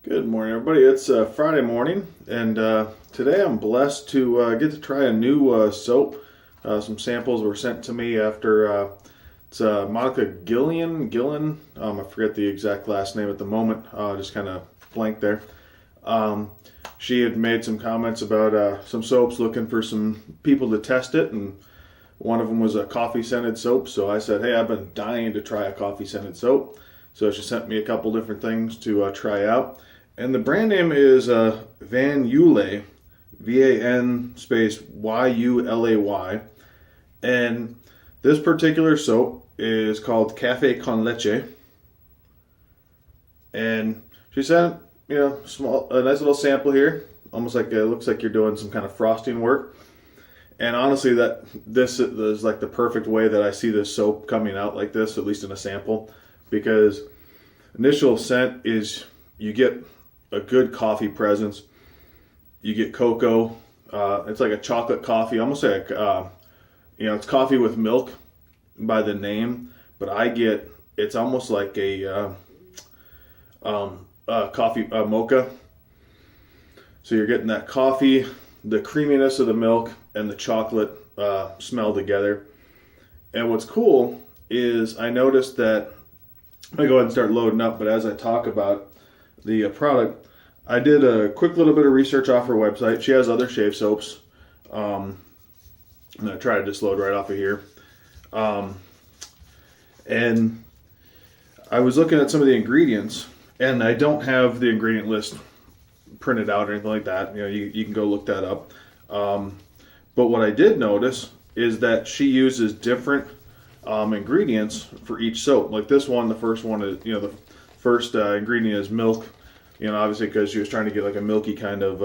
Good morning, everybody. It's Friday morning, and today I'm blessed to get to try a new soap. Some samples were sent to me after it's Monica Gillen. I forget the exact last name at the moment. Just kind of blank there. She had made some comments about some soaps, looking for some people to test it, and one of them was a coffee scented soap. So I said, "Hey, I've been dying to try a coffee scented soap." So she sent me a couple different things to try out. And the brand name is Vulay, VAN space YULAY. And this particular soap is called Cafe con Leche. And she sent, a nice little sample here. Almost like it looks like you're doing some kind of frosting work. And honestly, this is like the perfect way that I see this soap coming out like this, at least in a sample. Because initial scent is you get a good coffee presence. You get cocoa. It's like a chocolate coffee, almost like it's coffee with milk by the name, but it's almost like a coffee mocha. So you're getting that coffee, the creaminess of the milk, and the chocolate smell together. And what's cool is I noticed that I go ahead and start loading up, but as I talk about the product, I did a quick little bit of research off her website. She has other shave soaps. I'm going to try to just load right off of here. And I was looking at some of the ingredients, and I don't have the ingredient list printed out or anything like that. You can go look that up. But what I did notice is that she uses different ingredients for each soap. Like this one, the first one is, the first ingredient is milk. Obviously because she was trying to get like a milky kind of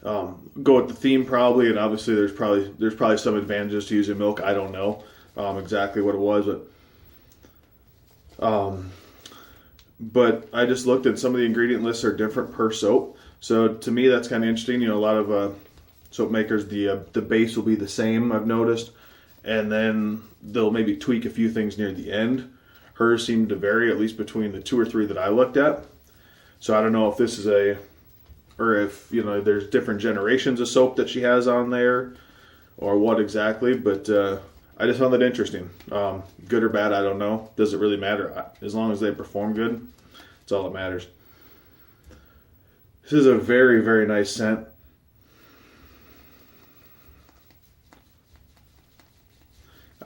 go with the theme probably, and obviously there's probably some advantages to using milk. I don't know exactly what it was, but I just looked at some of the ingredient lists are different per soap. So to me that's kind of interesting. A lot of soap makers, the base will be the same, I've noticed, and then they'll maybe tweak a few things near the end. Hers seemed to vary, at least between the 2 or 3 that I looked at. So I don't know if this is or if, there's different generations of soap that she has on there, or what exactly, but I just found that interesting. Good or bad, I don't know. Does it really matter? As long as they perform good, that's all that matters. This is a very, very nice scent.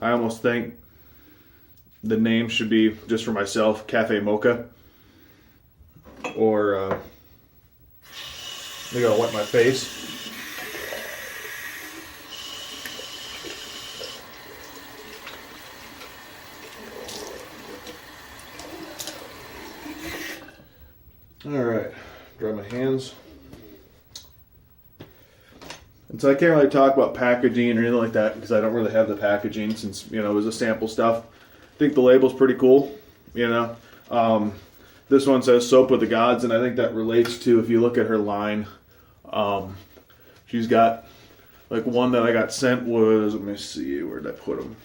I almost think the name should be, just for myself, Cafe Mocha. Or, I gotta wipe my face. Alright, dry my hands. And so I can't really talk about packaging or anything like that because I don't really have the packaging since, it was a sample stuff. I think the label's pretty cool, This one says soap with the gods, and I think that relates to, if you look at her line, she's got, like one that I got sent was, let me see, where did I put them?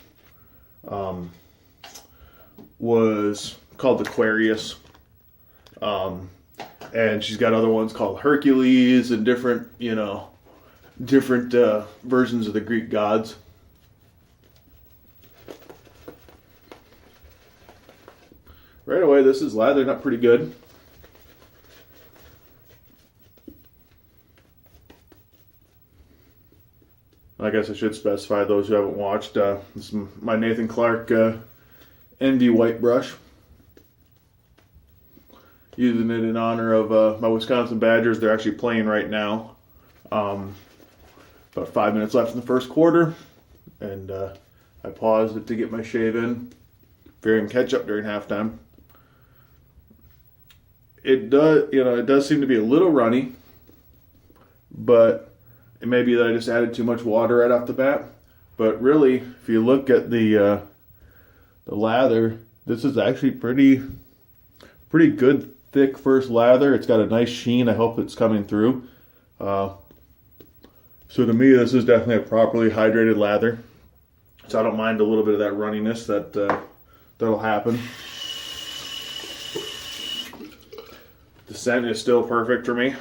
Was called Aquarius. And she's got other ones called Hercules and different versions of the Greek gods. Right away, this is lathered up pretty good. I guess I should specify those who haven't watched. This is my Nathan Clark Envy White Brush. Using it in honor of my Wisconsin Badgers. They're actually playing right now. About 5 minutes left in the first quarter. And I paused it to get my shave in. Figuring catch up during halftime. It does seem to be a little runny, but it may be that I just added too much water right off the bat. But really, if you look at the lather, this is actually pretty good, thick first lather. It's got a nice sheen. I hope it's coming through. So to me, this is definitely a properly hydrated lather. So I don't mind a little bit of that runniness that'll happen. The scent is still perfect for me.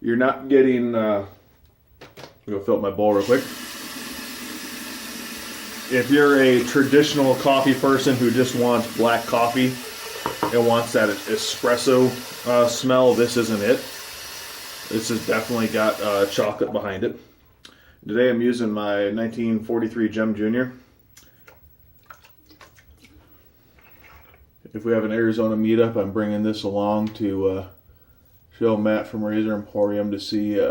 You're not getting, I'm going to fill up my bowl real quick. If you're a traditional coffee person who just wants black coffee and wants that espresso smell, this isn't it. This has definitely got chocolate behind it. Today I'm using my 1943 Gem Junior. If we have an Arizona meetup, I'm bringing this along to show Matt from Razor Emporium to see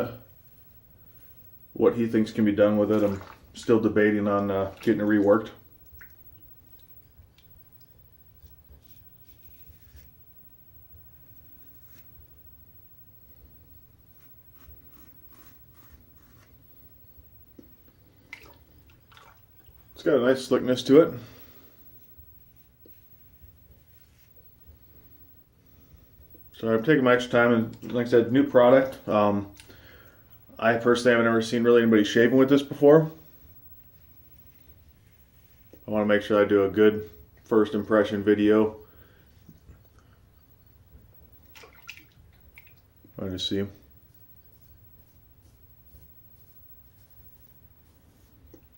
what he thinks can be done with it. I'm still debating on getting it reworked. It's got a nice slickness to it. So I'm taking my extra time, and like I said, new product. I personally haven't ever seen really anybody shaving with this before. I want to make sure I do a good first impression video. Let me see.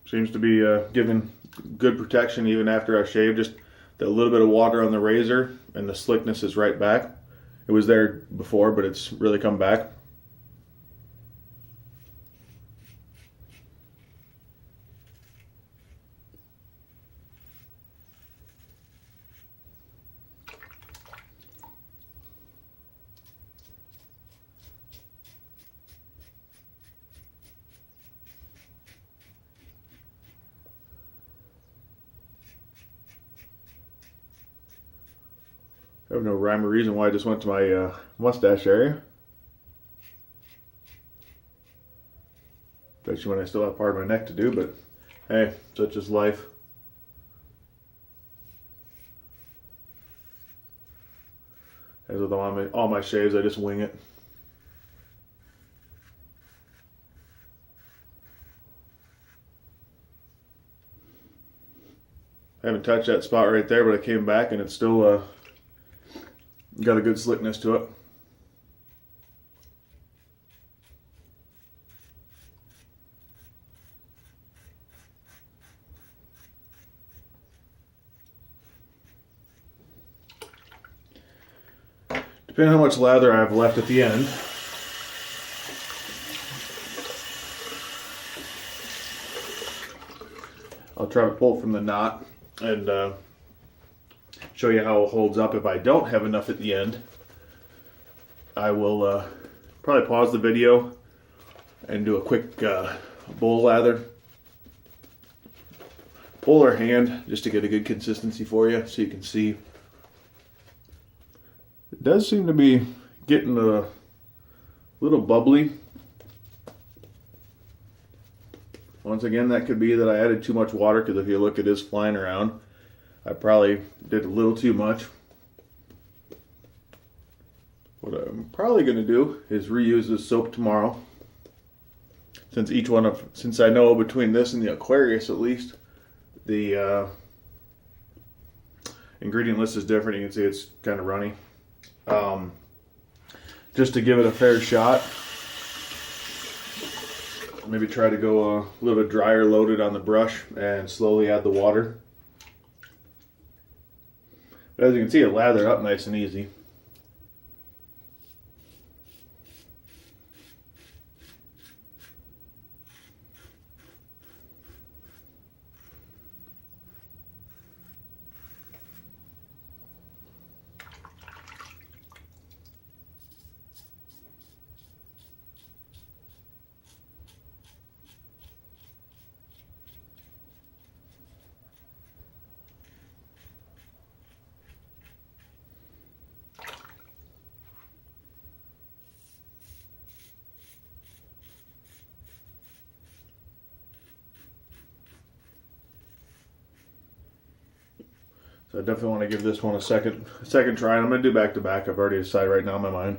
Seems to be giving good protection even after I shave. Just a little bit of water on the razor, and the slickness is right back. It was there before, but it's really come back. I have no rhyme or reason why I just went to my mustache area. Especially when I still have part of my neck to do, but hey, such is life. As with all my shaves, I just wing it. I haven't touched that spot right there, but I came back and it's still got a good slickness to it. Depending on how much lather I have left at the end, I'll try to pull from the knot and show you how it holds up. If I don't have enough at the end, I will probably pause the video and do a quick bowl lather. Bowl or hand, just to get a good consistency for you so you can see. It does seem to be getting a little bubbly. Once again, that could be that I added too much water, because if you look, it is flying around. I probably did a little too much. What I'm probably going to do is reuse this soap tomorrow. Since I know between this and the Aquarius at least, the ingredient list is different. You can see it's kind of runny. Just to give it a fair shot, maybe try to go a little bit drier loaded on the brush and slowly add the water. But as you can see, it lathered up nice and easy. So I definitely want to give this one a second try. And I'm going to do back to back. I've already decided right now in my mind.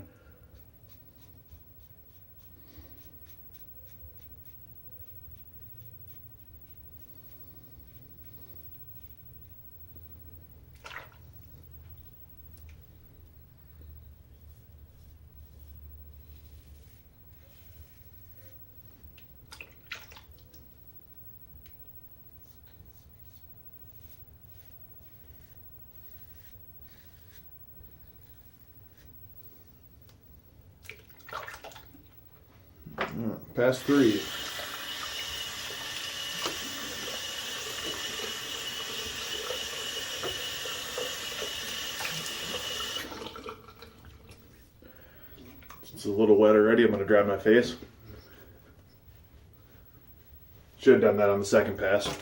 past 3. It's a little wet already. I'm going to dry my face. Should have done that on the second pass.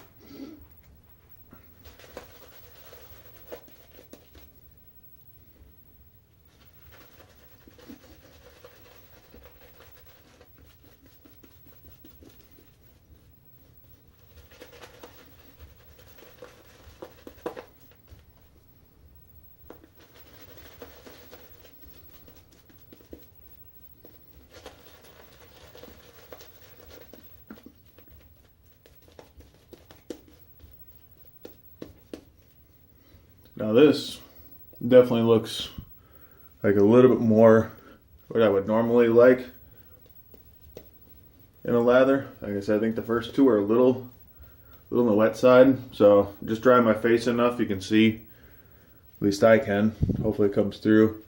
Now this definitely looks like a little bit more what I would normally like in a lather. Like I said, I think the first 2 are a little on the wet side. So just dry my face enough you can see, at least I can. Hopefully it comes through.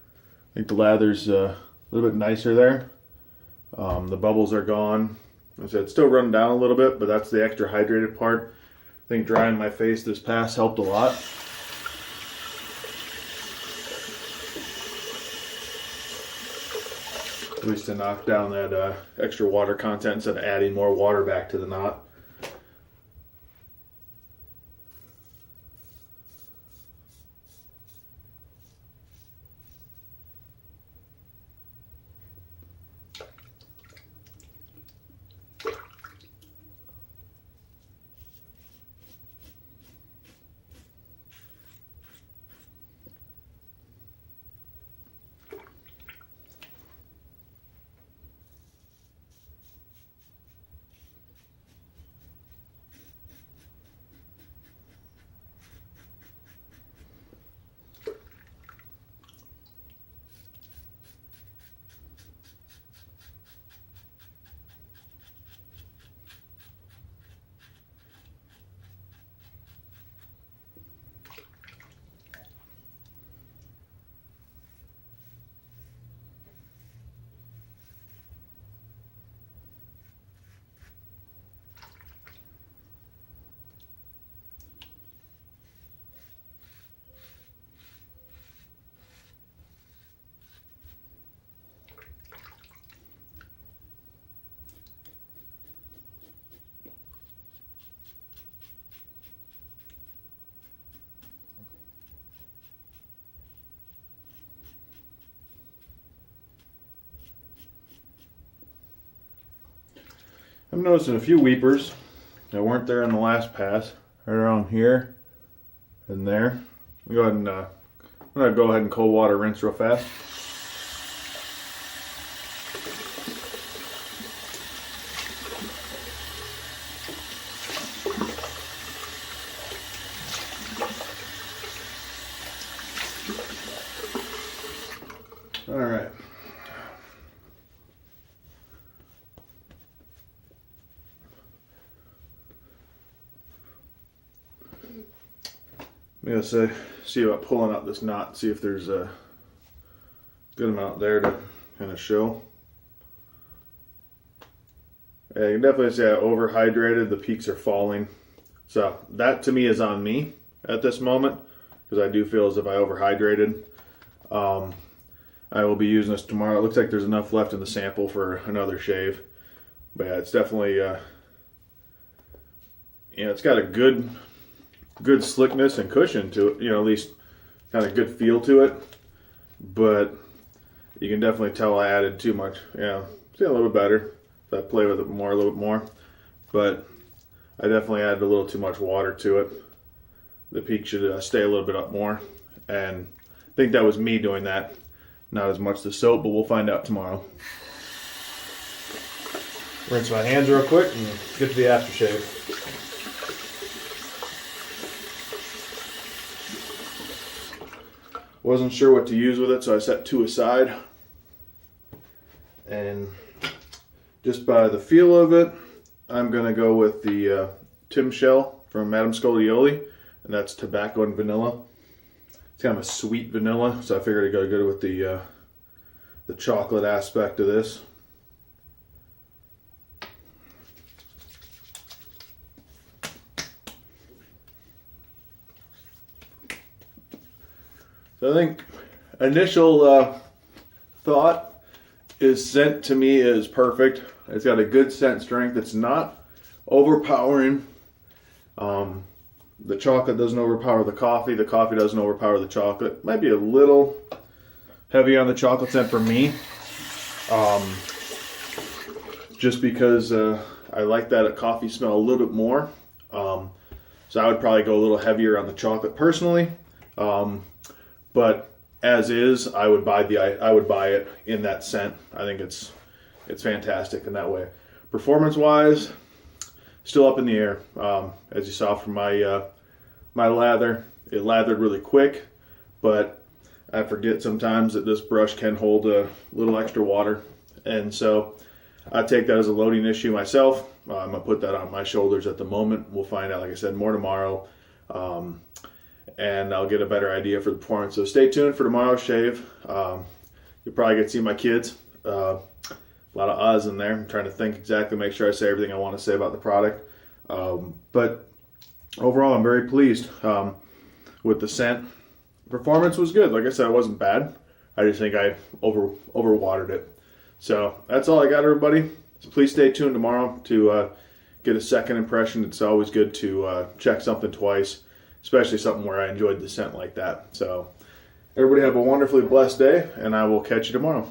I think the lather's a little bit nicer there. The bubbles are gone. Like I said, it's still running down a little bit, but that's the extra hydrated part. I think drying my face this pass helped a lot. At least to knock down that extra water content instead of adding more water back to the knot. I'm noticing a few weepers that weren't there in the last pass, right around here and there. Go ahead and I'm gonna go ahead and cold water rinse real fast. All right. I'm gonna see about pulling out this knot, see if there's a good amount there to kind of show. Yeah, you can definitely say I overhydrated. The peaks are falling. So that to me is on me at this moment, because I do feel as if I overhydrated. I will be using this tomorrow. It looks like there's enough left in the sample for another shave. But yeah, it's definitely, it's got a good slickness and cushion to it, at least kind of good feel to it. But you can definitely tell I added too much. Yeah, see a little bit better if I play with it a little bit more. But I definitely added a little too much water to it. The peak should stay a little bit up more. And I think that was me doing that. Not as much the soap, but we'll find out tomorrow. Rinse my hands real quick and get to the aftershave. Wasn't sure what to use with it, so I set 2 aside. And just by the feel of it, I'm going to go with the Tim Shell from Madame Scolioli, and that's tobacco and vanilla. It's kind of a sweet vanilla, so I figured it'd go good with the chocolate aspect of this. So I think initial thought is scent to me is perfect. It's got a good scent strength. It's not overpowering. The chocolate doesn't overpower the coffee. The coffee doesn't overpower the chocolate. Might be a little heavy on the chocolate scent for me. Just because I like that coffee smell a little bit more. So I would probably go a little heavier on the chocolate personally. But as is, I would buy it in that scent. I think it's fantastic in that way. Performance wise, still up in the air. As you saw from my lather, it lathered really quick, but I forget sometimes that this brush can hold a little extra water, and so I take that as a loading issue myself. I'm gonna put that on my shoulders at the moment. We'll find out, like I said, more tomorrow, and I'll get a better idea for the performance. So stay tuned for tomorrow's shave. You'll probably get to see my kids. A lot of uhs in there. I'm trying to think exactly, make sure I say everything I want to say about the product. But overall, I'm very pleased with the scent. Performance was good. Like I said, it wasn't bad. I just think I overwatered it. So that's all I got, everybody. So please stay tuned tomorrow to get a second impression. It's always good to check something twice, especially something where I enjoyed the scent like that. So everybody have a wonderfully blessed day, and I will catch you tomorrow.